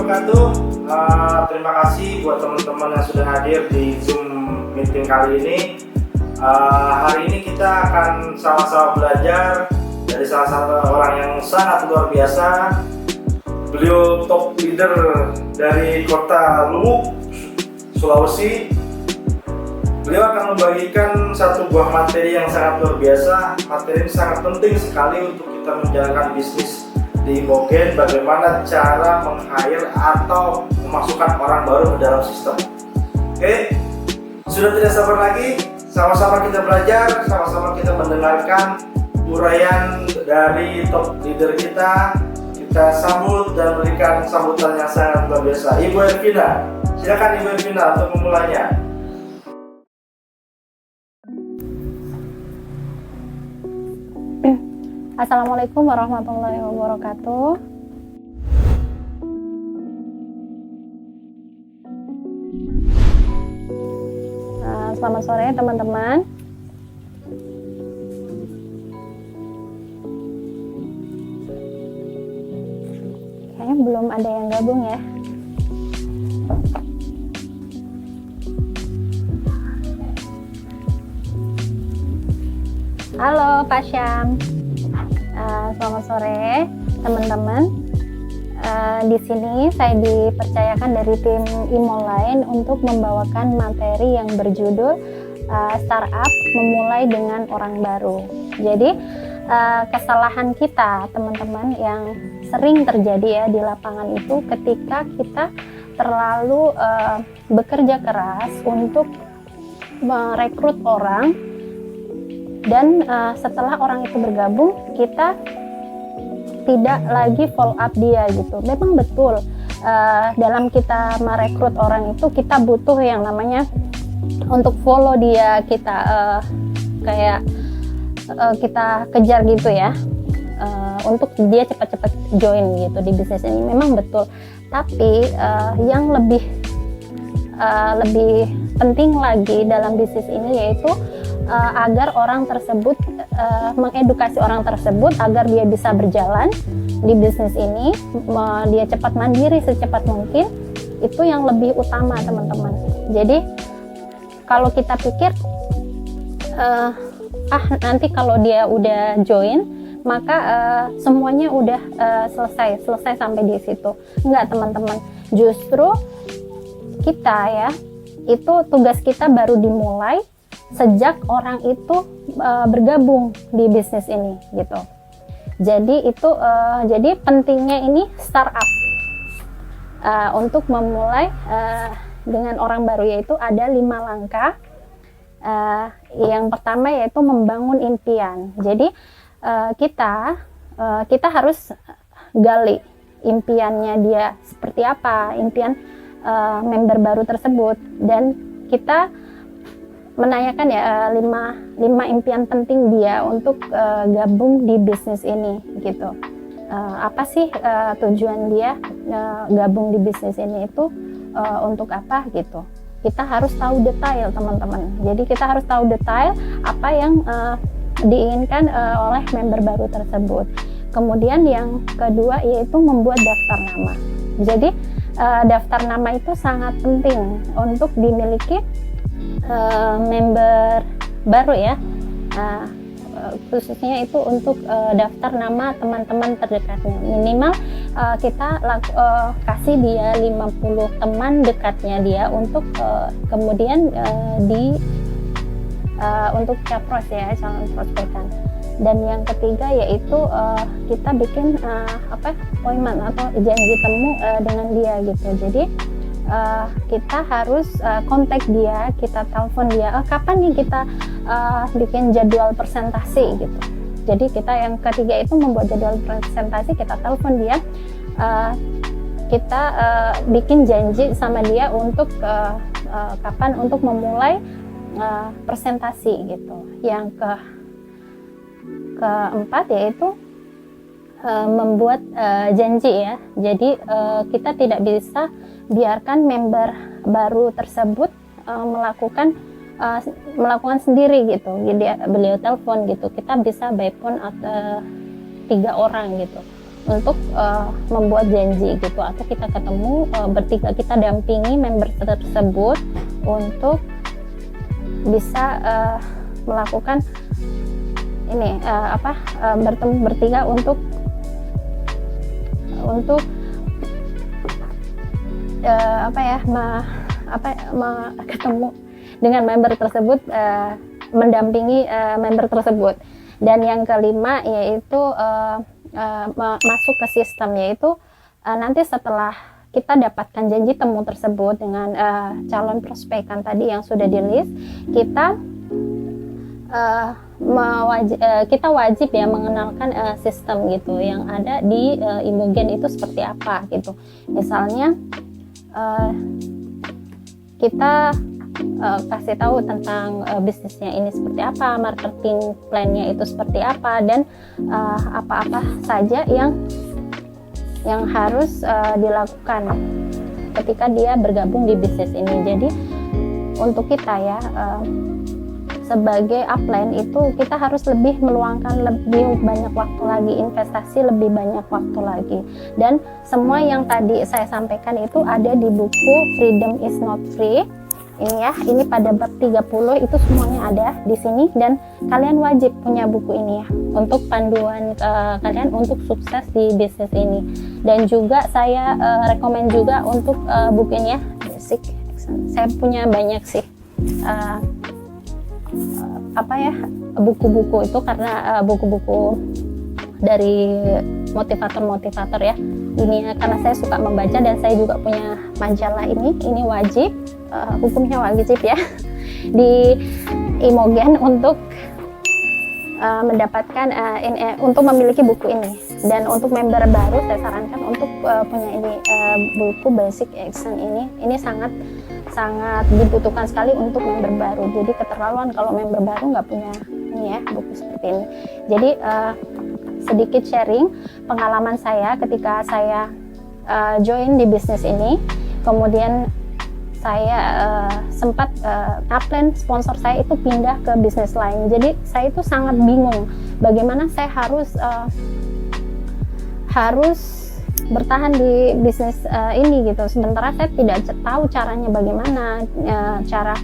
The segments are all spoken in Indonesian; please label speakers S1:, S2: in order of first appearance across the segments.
S1: wabarakatuh. Terima kasih buat teman-teman yang sudah hadir di Zoom meeting kali ini. Hari ini kita akan sama-sama belajar dari salah satu orang yang sangat luar biasa. Beliau top leader dari kota Luwuk, Sulawesi. Beliau akan membagikan satu buah materi yang sangat luar biasa. Materi ini sangat penting sekali untuk kita menjalankan bisnis di Imogen. Bagaimana cara meng-hire atau memasukkan orang baru ke dalam sistem. Oke, sudah tidak sabar lagi. Sama-sama kita belajar, sama-sama kita mendengarkan uraian dari top leader kita. Kita sambut dan berikan sambutan yang sangat luar biasa. Ibu Ervina, silakan Ibu Ervina untuk memulainya.
S2: Assalamualaikum warahmatullahi wabarakatuh. Selamat sore teman-teman. Kayaknya belum ada yang gabung ya. Halo Pak Syam. Selamat sore teman-teman. Di sini saya dipercayakan dari tim Imoline untuk membawakan materi yang berjudul Startup Memulai dengan Orang Baru. Jadi kesalahan kita teman-teman yang sering terjadi ya di lapangan itu ketika kita terlalu bekerja keras untuk merekrut orang. Dan setelah orang itu bergabung, kita tidak lagi follow up dia gitu. Memang betul dalam kita merekrut orang itu kita butuh yang namanya untuk follow dia, kita kita kejar gitu ya, untuk dia cepat-cepat join gitu di bisnis ini. Memang betul. Tapi yang lebih penting lagi dalam bisnis ini yaitu agar orang tersebut mengedukasi orang tersebut agar dia bisa berjalan di bisnis ini, dia cepat mandiri secepat mungkin. Itu yang lebih utama teman-teman. Jadi kalau kita pikir nanti kalau dia udah join maka semuanya udah selesai sampai di situ. Enggak teman-teman, justru kita ya, itu tugas kita baru dimulai sejak orang itu bergabung di bisnis ini gitu. Jadi itu jadi pentingnya ini startup untuk memulai dengan orang baru, yaitu ada 5 langkah. Yang pertama yaitu membangun impian. Jadi kita harus gali impiannya dia seperti apa, impian member baru tersebut, dan kita menanyakan ya 5 impian penting dia untuk gabung di bisnis ini gitu. Apa sih tujuan dia gabung di bisnis ini itu untuk apa gitu. Kita harus tahu detail teman-teman. Jadi kita harus tahu detail apa yang diinginkan oleh member baru tersebut. Kemudian yang kedua yaitu membuat daftar nama. Jadi daftar nama itu sangat penting untuk dimiliki member baru ya, khususnya itu untuk daftar nama teman-teman terdekatnya. Minimal kita kasih dia 50 teman dekatnya dia untuk kemudian untuk capros ya, calon prospekan. Dan yang ketiga yaitu kita bikin appointment atau janji temu dengan dia gitu. Jadi kita harus kontak dia, kita telepon dia, kapan nih kita bikin jadwal presentasi gitu. Jadi kita yang ketiga itu membuat jadwal presentasi, kita telepon dia, kita bikin janji sama dia untuk kapan untuk memulai presentasi gitu. Yang keempat yaitu membuat janji ya. Jadi kita tidak bisa biarkan member baru tersebut melakukan sendiri gitu. Jadi beliau telepon gitu. Kita bisa by phone atau 3 orang gitu. untuk membuat janji gitu, atau kita ketemu bertiga, kita dampingi member tersebut untuk bisa melakukan ini bertemu bertiga untuk ketemu dengan member tersebut, mendampingi member tersebut. Dan yang kelima yaitu masuk ke sistem, yaitu nanti setelah kita dapatkan janji temu tersebut dengan calon prospekan tadi yang sudah di list, kita wajib ya mengenalkan sistem gitu yang ada di Imogen itu seperti apa gitu. Misalnya kita kasih tahu tentang bisnisnya ini seperti apa, marketing plan-nya itu seperti apa, dan apa-apa saja yang harus dilakukan ketika dia bergabung di bisnis ini. Jadi untuk kita ya sebagai upline itu kita harus lebih meluangkan lebih banyak waktu lagi, investasi lebih banyak waktu lagi. Dan semua yang tadi saya sampaikan itu ada di buku Freedom is Not Free. Ini ya, ini pada bab 30 itu semuanya ada di sini, dan kalian wajib punya buku ini ya untuk panduan kalian untuk sukses di bisnis ini. Dan juga saya rekomen juga untuk buku ini ya, Basic Action. Saya punya banyak sih buku-buku itu, karena buku-buku dari motivator ya ini ya, karena saya suka membaca dan saya juga punya majalah ini wajib, hukumnya wajib ya di Imogen untuk mendapatkan untuk memiliki buku ini. Dan untuk member baru saya sarankan untuk punya ini buku Basic Action ini sangat dibutuhkan sekali untuk member baru. Jadi keterlaluan kalau member baru nggak punya ini ya buku seperti ini. Jadi sedikit sharing pengalaman saya ketika saya join di bisnis ini, kemudian saya sempat upline sponsor saya itu pindah ke bisnis lain. Jadi saya itu sangat bingung bagaimana saya harus bertahan di bisnis ini gitu. Sementara saya tidak tahu caranya bagaimana, cara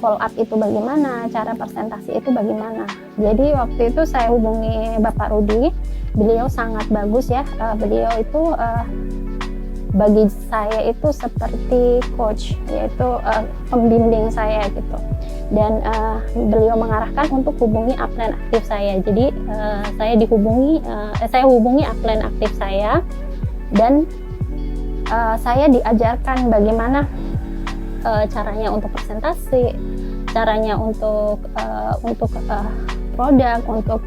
S2: follow up itu bagaimana, cara presentasi itu bagaimana. Jadi waktu itu saya hubungi Bapak Rudi, beliau sangat bagus ya. Beliau itu bagi saya itu seperti coach, yaitu pembimbing saya gitu. Dan beliau mengarahkan untuk hubungi upline aktif saya. Jadi saya hubungi upline aktif saya, dan saya diajarkan bagaimana caranya untuk presentasi, caranya untuk produk, untuk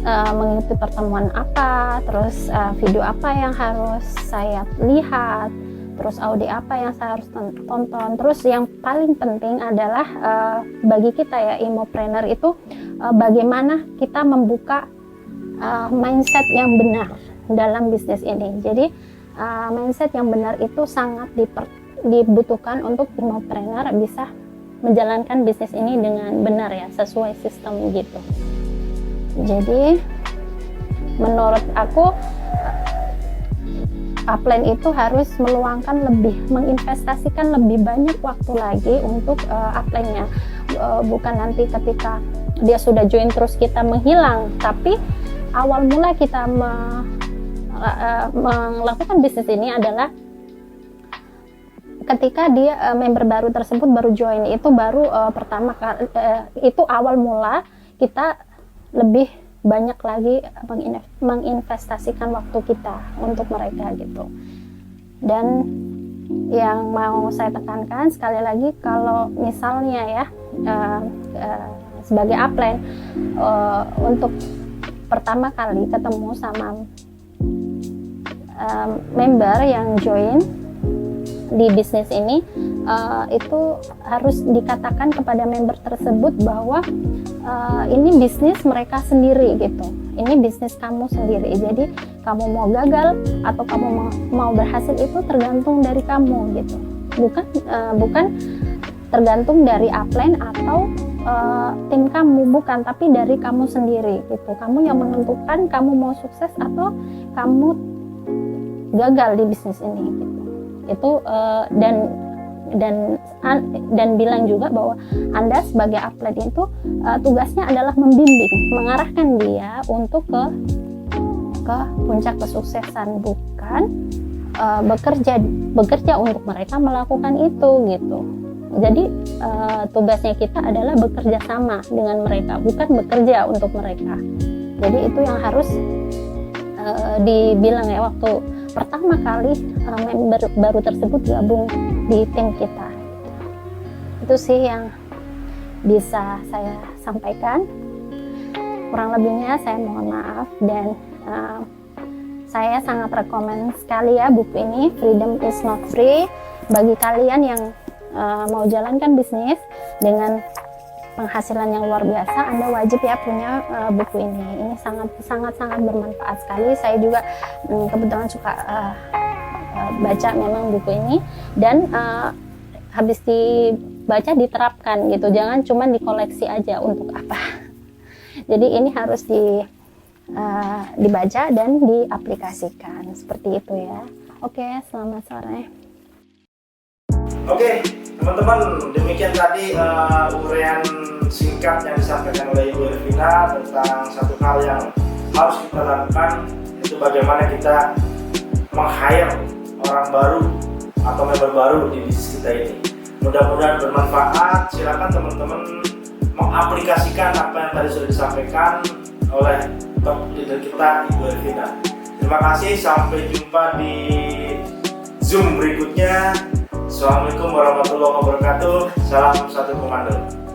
S2: mengikuti pertemuan apa, terus video apa yang harus saya lihat, terus audio apa yang saya harus tonton. Terus yang paling penting adalah bagi kita ya Imopreneur itu bagaimana kita membuka mindset yang benar dalam bisnis ini. Jadi mindset yang benar itu sangat dibutuhkan untuk Imopreneur bisa menjalankan bisnis ini dengan benar ya, sesuai sistem gitu. Jadi menurut aku upline itu harus menginvestasikan lebih banyak waktu lagi untuk upline-nya. Bukan nanti ketika dia sudah join terus kita menghilang, tapi awal mula kita melakukan bisnis ini adalah ketika dia member baru tersebut baru join, itu baru itu awal mula kita lebih banyak lagi menginvestasikan waktu kita untuk mereka gitu. Dan yang mau saya tekankan sekali lagi, kalau misalnya ya sebagai upline untuk pertama kali ketemu sama member yang join di bisnis ini, itu harus dikatakan kepada member tersebut bahwa ini bisnis mereka sendiri gitu, ini bisnis kamu sendiri. Jadi kamu mau gagal atau kamu mau berhasil itu tergantung dari kamu gitu, bukan tergantung dari upline atau tim kamu, bukan, tapi dari kamu sendiri gitu. Kamu yang menentukan kamu mau sukses atau kamu gagal di bisnis ini gitu. Itu dan bilang juga bahwa Anda sebagai atlet itu tugasnya adalah membimbing, mengarahkan dia untuk ke puncak kesuksesan, bukan bekerja untuk mereka melakukan itu gitu. Jadi tugasnya kita adalah bekerja sama dengan mereka, bukan bekerja untuk mereka. Jadi itu yang harus dibilang ya waktu pertama kali member baru tersebut gabung di tim kita. Itu sih yang bisa saya sampaikan. Kurang lebihnya saya mohon maaf, dan saya sangat rekomen sekali ya buku ini, Freedom is Not Free. Bagi kalian yang mau jalankan bisnis dengan penghasilan yang luar biasa, Anda wajib ya punya buku ini. Ini sangat bermanfaat sekali. Saya juga kebetulan suka baca memang buku ini, dan habis dibaca diterapkan gitu. Jangan cuma dikoleksi aja, untuk apa. Jadi ini harus dibaca dan diaplikasikan, seperti itu ya. Oke, selamat sore.
S1: Oke, teman-teman, demikian tadi uraian singkat yang disampaikan oleh Ibu Elvina tentang satu hal yang harus kita lakukan, itu bagaimana kita meng-hire orang baru atau member baru di bisnis kita ini. Mudah-mudahan bermanfaat. Silakan teman-teman mengaplikasikan apa yang tadi sudah disampaikan oleh top leader kita, Ibu Elvina. Terima kasih, sampai jumpa di Zoom berikutnya. Assalamualaikum warahmatullahi wabarakatuh. Salam satu komando.